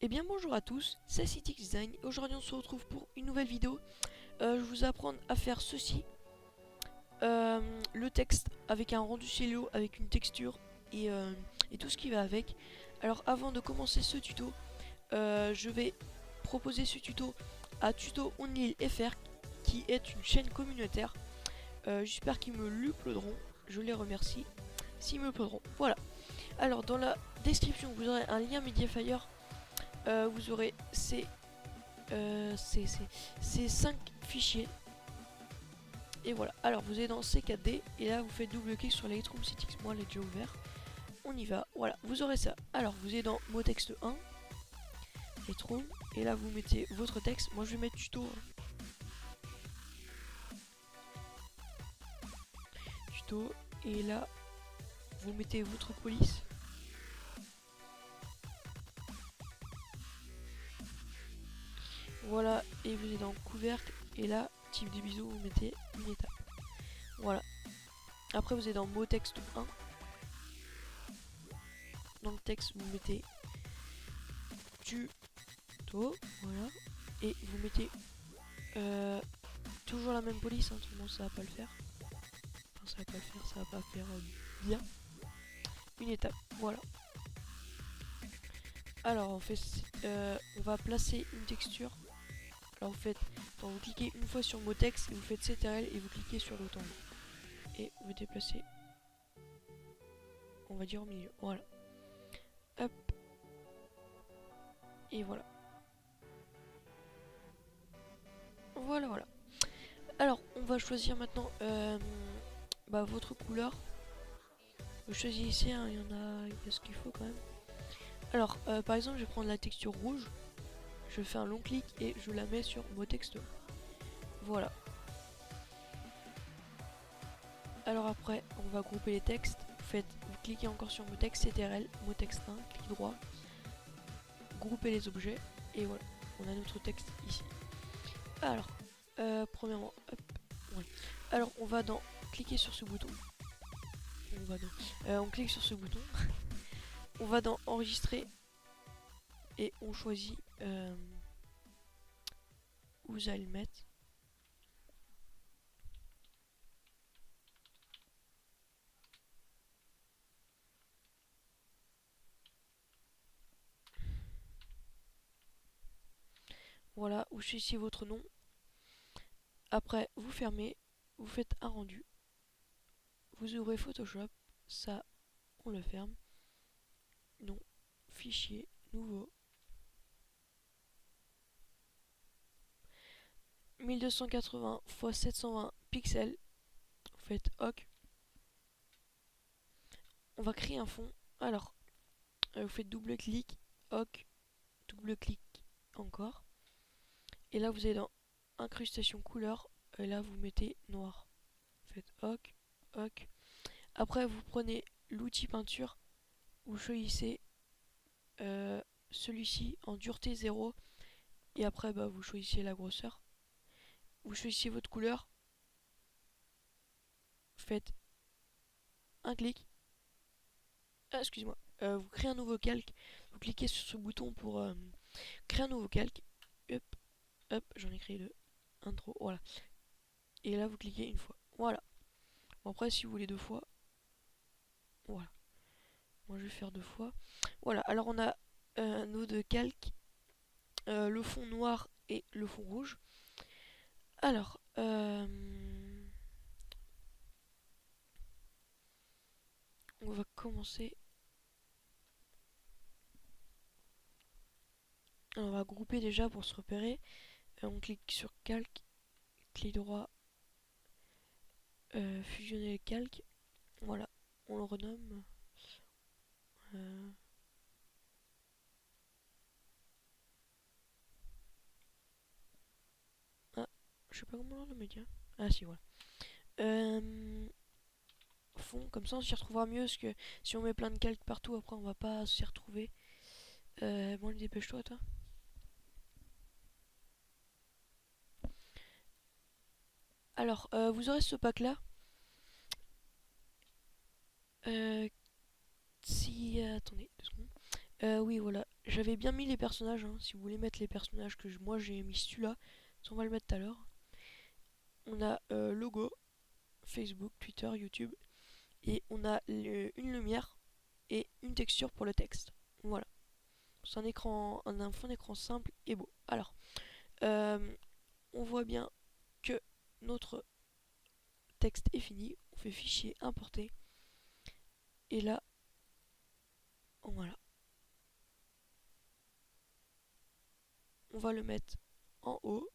Eh bien bonjour à tous, c'est Citix Design et aujourd'hui on se retrouve pour une nouvelle vidéo. Je vous apprends à faire ceci. Le texte avec un rendu cello, avec une texture et tout ce qui va avec. Alors avant de commencer ce tuto, je vais proposer ce tuto à Tuto Only FR qui est une chaîne communautaire. J'espère qu'ils me l'uploaderont, je les remercie s'ils me l'uploaderont. Voilà, alors dans la description vous aurez un lien Mediafire. Vous aurez ces 5 fichiers. Et voilà, alors vous êtes dans CKD et là vous faites double clic sur Lightroom CTX. Moi, elle est déjà ouvert. On y va, voilà, vous aurez ça. Alors vous êtes dans mot texte 1, Lightroom, et là vous mettez votre texte. Moi je vais mettre tuto. Tuto, et là vous mettez votre police. Voilà, et vous êtes dans couvercle, et là, type des bisous, vous mettez une étape. Voilà. Après vous êtes dans mot texte 1. Dans le texte, vous mettez tuto, voilà. Et vous mettez toujours la même police, hein, tout le monde ça va pas le faire. Enfin ça va pas le faire, ça va pas faire bien. Une étape, voilà. Alors en fait, on va placer une texture. Alors vous faites, enfin, vous cliquez une fois sur mot texte et vous faites CTRL et vous cliquez sur le temps. Et vous déplacez, on va dire au milieu, voilà. Hop. Et voilà. Voilà, voilà. Alors on va choisir maintenant votre couleur. Vous choisissez, hein, il y a ce qu'il faut quand même. Alors, par exemple, je vais prendre la texture rouge. Je fais un long clic et je la mets sur mot texte. Voilà. Alors après, on va grouper les textes. Vous cliquez encore sur mot texte, CTRL, mot texte 1, clic droit, grouper les objets et voilà. On a notre texte ici. Alors, premièrement, hop, ouais. Alors on va dans cliquer sur ce bouton. On clique sur ce bouton. On va dans enregistrer et on choisit où vous allez le mettre. Voilà, vous choisissez votre nom. Après, vous fermez, vous faites un rendu. Vous ouvrez Photoshop, ça, on le ferme. Non, fichier, nouveau. 1280 x 720 pixels. Vous faites OK. On va créer un fond. Alors, vous faites double clic, OK, double clic encore. Et là, vous allez dans incrustation couleur. Et là, vous mettez noir. Vous faites OK, OK. Après, vous prenez l'outil peinture. Vous choisissez celui-ci en dureté 0. Et après, vous choisissez la grosseur. Vous choisissez votre couleur. Faites un clic. Ah, excusez-moi. Vous créez un nouveau calque. Vous cliquez sur ce bouton pour créer un nouveau calque. Hop, hop, j'en ai créé deux. Un trop, voilà. Et là, vous cliquez une fois. Voilà. Bon, après, si vous voulez deux fois, voilà. Moi, je vais faire deux fois. Voilà. Alors, on a nos deux calques. Le fond noir et le fond rouge. Alors, on va commencer. Alors, on va grouper déjà pour se repérer. On clique sur calque, clic droit, fusionner le calque. Voilà, on le renomme. Euh, ah, je sais pas comment le renommer, tiens. Ah si, voilà. Fond, comme ça on s'y retrouvera mieux, parce que si on met plein de calques partout, après on va pas s'y retrouver. Bon, dépêche-toi, toi. Alors, vous aurez ce pack là. Si. Attendez, 2 secondes. Oui, voilà. j'avais bien mis les personnages, hein, si vous voulez mettre les personnages que moi j'ai mis celui-là, on va le mettre tout à l'heure. On a logo, Facebook, Twitter, YouTube, et on a une lumière et une texture pour le texte. Voilà. C'est un fond d'écran simple et beau. Alors, on voit bien que notre texte est fini. On fait fichier importer. Et là, voilà. On va le mettre en haut.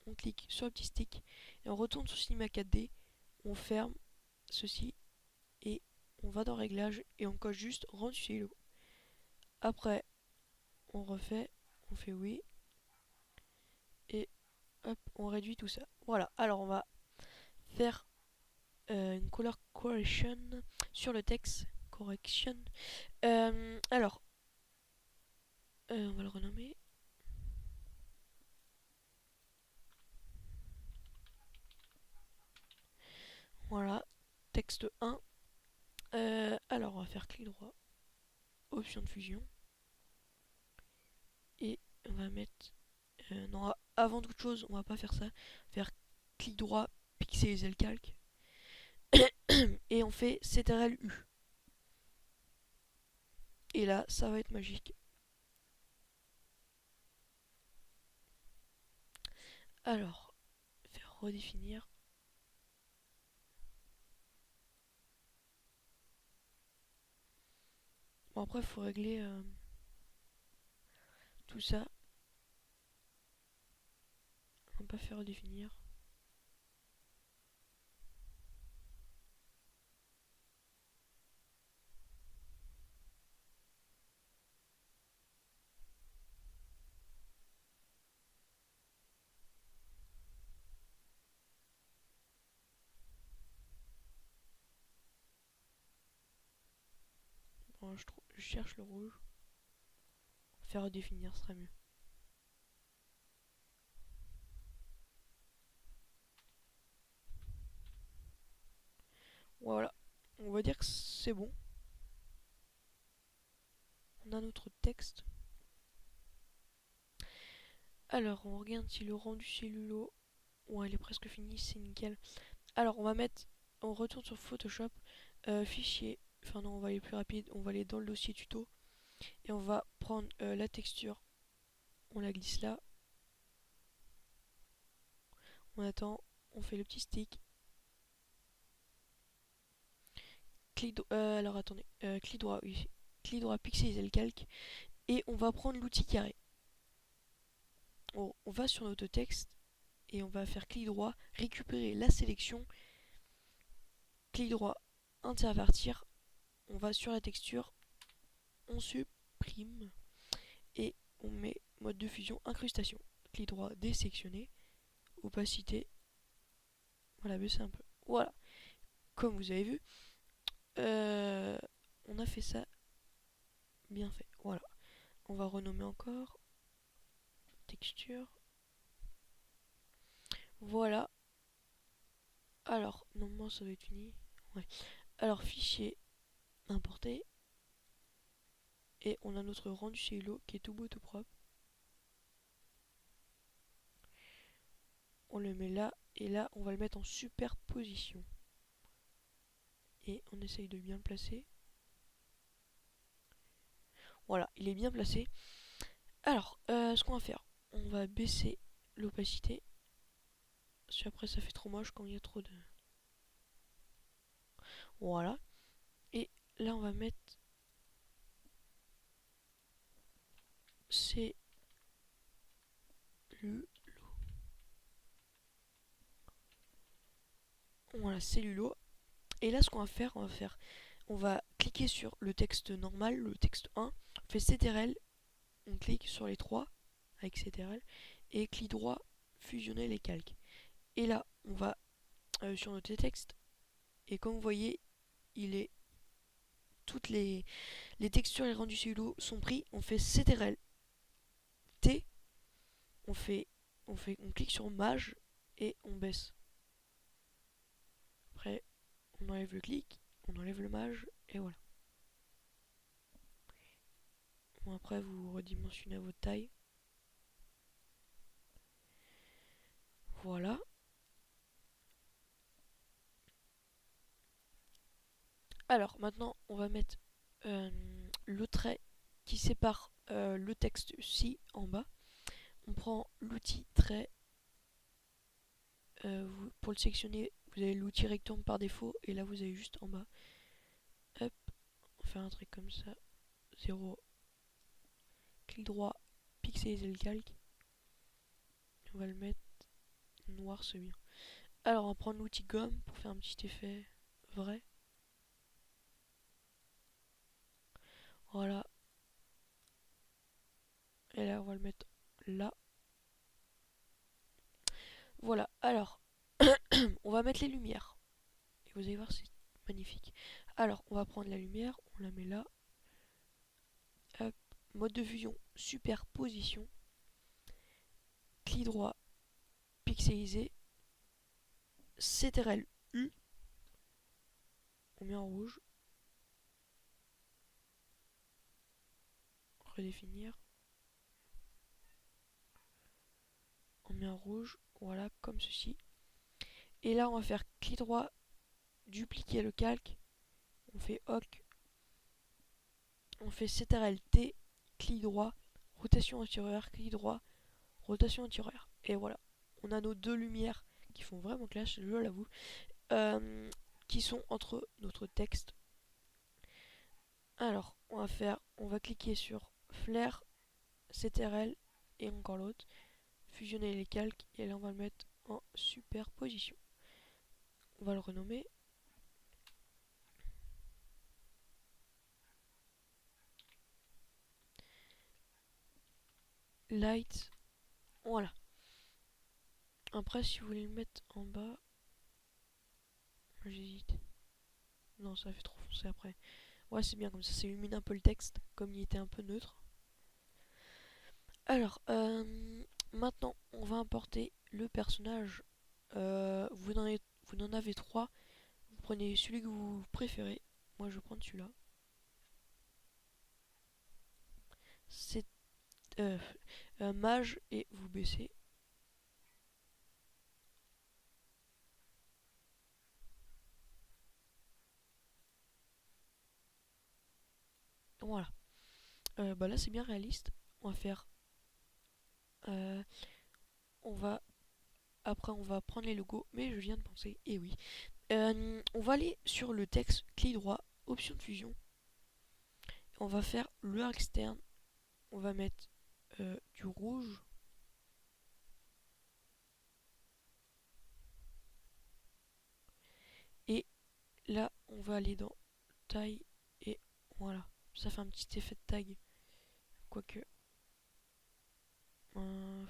On clique sur le petit stick et on retourne sur Cinema 4D. On ferme ceci et on va dans réglages et on coche juste rendu chez logo. Après, on refait, on fait oui et hop, on réduit tout ça. Voilà, alors on va faire une color correction sur le texte. Correction. Alors, on va le renommer. Voilà, texte 1. Alors, on va faire clic droit, option de fusion. Et on va mettre... non, avant toute chose, on va pas faire ça. Faire clic droit, pixeliser le calque. Et on fait CTRL U. Et là, ça va être magique. Alors, faire redéfinir. Bon, après, il faut régler tout ça. On va pas faire redéfinir. Bon, je cherche le rouge. Faire redéfinir sera mieux. Voilà. On va dire que c'est bon. On a notre texte. Alors, on regarde si le rendu cellulo. Ouais, il est presque fini, c'est nickel. Alors, on retourne sur Photoshop, fichier. Enfin non, on va aller plus rapide. On va aller dans le dossier tuto et on va prendre la texture. On la glisse là. On attend. On fait le petit stick. Alors attendez, clic droit, oui. Clic droit, pixeliser le calque. Et on va prendre l'outil carré. On va sur notre texte et on va faire clic droit, récupérer la sélection, clic droit, intervertir, on va sur la texture, on supprime et on met mode de fusion incrustation. Clic droit, désélectionner, opacité, voilà, baisser un peu. Voilà, comme vous avez vu, on a fait ça bien fait. Voilà, on va renommer encore, texture, voilà. Alors, normalement ça doit être uni. Ouais. Alors, fichier, importer. Et on a notre rendu chez Hulot qui est tout beau, tout propre. On le met là. Et là, on va le mettre en superposition. Et on essaye de bien le placer. Voilà, il est bien placé. Alors, ce qu'on va faire, on va baisser l'opacité. Parce qu'après, ça fait trop moche quand il y a trop de... Voilà. Et là, on va mettre... C'est... Voilà, cellulo. Et là, ce qu'on va faire, on va cliquer sur le texte normal, le texte 1, on fait CTRL, on clique sur les trois avec CTRL, et clic droit, fusionner les calques. Et là, on va sur notre texte, et comme vous voyez, il est toutes les textures et les rendus cellulo sont pris. On fait CTRL T, on clique sur Mage et on baisse. Après, on enlève le clic, on enlève le Mage et voilà. Bon, après, vous redimensionnez à votre taille. Voilà. Alors, maintenant, on va mettre le trait qui sépare le texte ci en bas. On prend l'outil trait. Pour le sélectionner, vous avez l'outil rectangle par défaut. Et là, vous avez juste en bas. Hop, on fait un trait comme ça. 0. Clic droit, pixeliser le calque. On va le mettre noir, c'est bien. Alors, on va prendre l'outil gomme pour faire un petit effet vrai. Voilà. Et là, on va le mettre là. Voilà. Alors, on va mettre les lumières. Et vous allez voir, c'est magnifique. Alors, on va prendre la lumière, on la met là. Hop. Mode de fusion, superposition. Clic droit, pixeliser. CTRL U. On met en rouge. Redéfinir. On met en rouge. Voilà, comme ceci. Et là, on va faire clic droit, dupliquer le calque. On fait OK. On fait CTRL T, clic droit, rotation antérieure, clic droit, rotation antérieure. Et voilà. On a nos deux lumières qui font vraiment clash, je l'avoue. Qui sont entre notre texte. Alors, on va cliquer sur Flare, CTRL et encore l'autre. Fusionner les calques et là on va le mettre en superposition. On va le renommer. Light. Voilà. Après, si vous voulez le mettre en bas, j'hésite. Non, ça fait trop foncé après. Ouais, c'est bien comme ça illumine un peu le texte, comme il était un peu neutre. Alors, maintenant, on va importer le personnage. Vous en avez trois. Vous prenez celui que vous préférez. Moi, je vais prendre celui-là. C'est mage et vous baissez. Voilà. Bah là, c'est bien réaliste. On va faire. euh, on va Après, on va prendre les logos, mais je viens de penser, et oui. On va aller sur le texte, clic droit, option de fusion. On va faire lueur externe. On va mettre du rouge. Et là, on va aller dans taille. Et voilà. Ça fait un petit effet de tag. Quoique. Euh,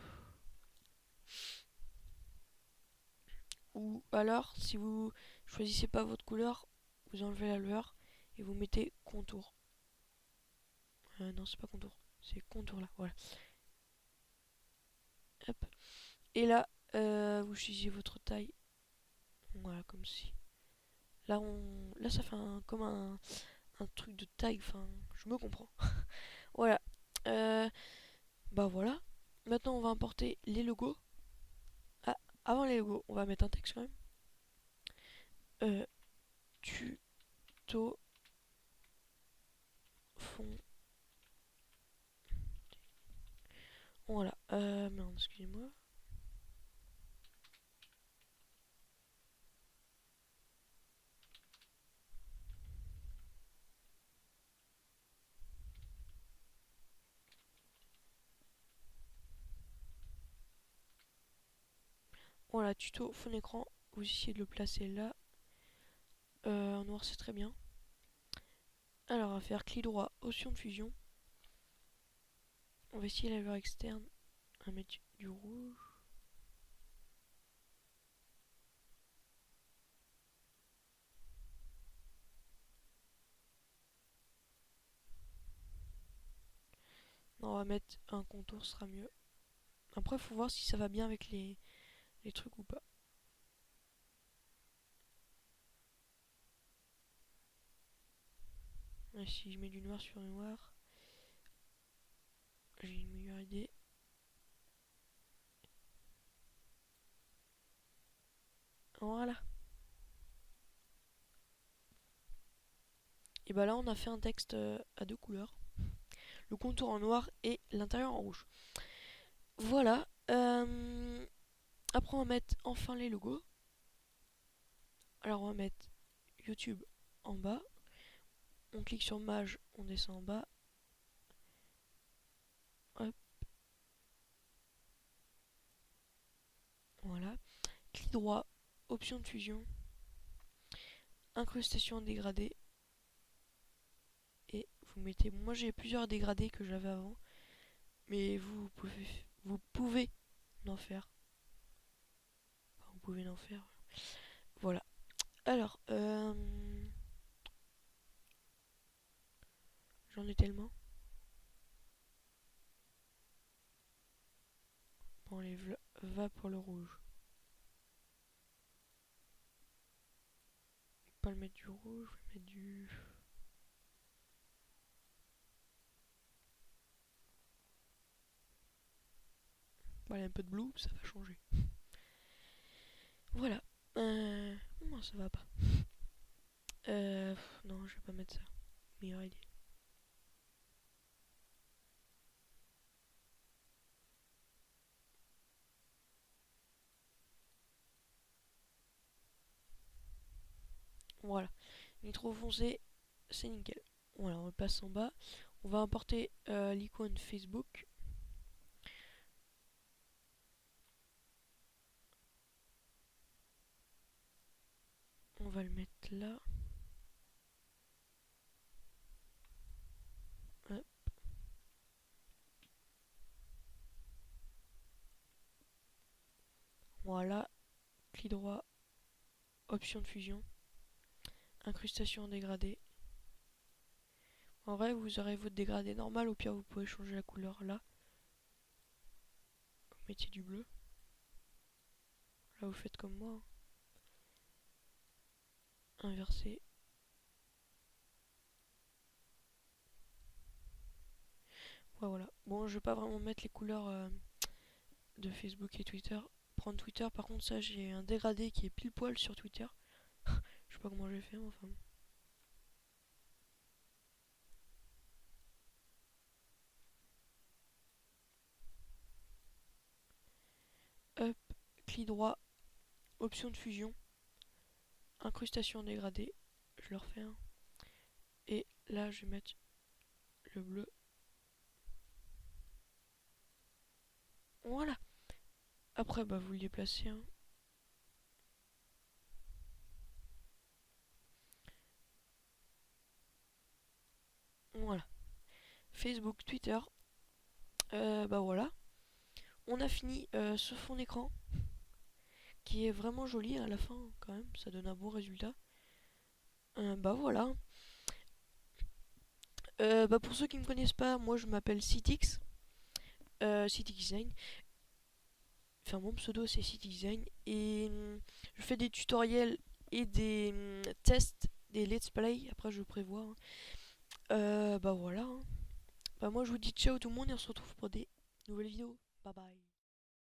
ou alors, si vous choisissez pas votre couleur, vous enlevez la lueur et vous mettez contour. Non, c'est pas contour. C'est contour là. Voilà. Hop. Et là, vous choisissez votre taille. Voilà, comme si. Là ça fait comme un truc de taille. Enfin, je me comprends. Voilà. Euh, Bah voilà. Maintenant, on va importer les logos. Ah, avant les logos, on va mettre un texte quand même. Tuto fond. Voilà. Merde, excusez-moi. Voilà, tuto fond d'écran. Vous essayez de le placer là. En noir, c'est très bien. Alors, on va faire clic droit, option de fusion. On va essayer la lueur externe. On va mettre du rouge. Non, on va mettre un contour, ce sera mieux. Après, faut voir si ça va bien avec les trucs ou pas. Et si je mets du noir sur du noir. j'ai une meilleure idée. Voilà. Et bah là on a fait un texte à deux couleurs. Le contour en noir et l'intérieur en rouge. Voilà. Après on va mettre enfin les logos. Alors on va mettre YouTube en bas. On clique sur Mage, on descend en bas. Hop. Voilà. Clic droit, option de fusion. Incrustation dégradée. Et vous mettez... Moi j'ai plusieurs dégradés que j'avais avant. Mais vous pouvez en faire. Enfin, vous pouvez en faire. Voilà. Alors, j'en ai tellement. Bon, allez, va pour le rouge. Je vais pas le mettre du rouge, je vais mettre du... Bon, allez, un peu de blue, ça va changer. Voilà. Non, ça va pas. Non, je vais pas mettre ça. Meilleure idée. Voilà. Nitro foncé, c'est nickel. Voilà, on le passe en bas. On va importer l'icône Facebook. On va le mettre là. Hop. Voilà. Clic droit. Option de fusion. Incrustation dégradée. En vrai, vous aurez votre dégradé normal. Au pire, vous pouvez changer la couleur là. Vous mettez du bleu. Là, vous faites comme moi. Inversé. Ouais, voilà. Bon, je vais pas vraiment mettre les couleurs de Facebook et Twitter. Prendre Twitter, par contre, ça, j'ai un dégradé qui est pile poil sur Twitter. Je sais pas comment j'ai fait, mais enfin. Hop, clic droit, option de fusion, incrustation dégradée. Je le refais. Hein. Et là, je vais mettre le bleu. Voilà. Après, bah, vous le déplacez. Hein. Voilà. Facebook, Twitter. Bah voilà. On a fini ce fond d'écran qui est vraiment joli à la fin quand même. Ça donne un bon résultat. Bah voilà. Bah pour ceux qui ne me connaissent pas, moi je m'appelle Citix. Citix Design. Enfin mon pseudo c'est Citix Design. Et je fais des tutoriels et des tests, des let's play. Après je prévois. Hein. Bah voilà. Hein. Bah moi je vous dis ciao tout le monde et on se retrouve pour des nouvelles vidéos. Bye bye.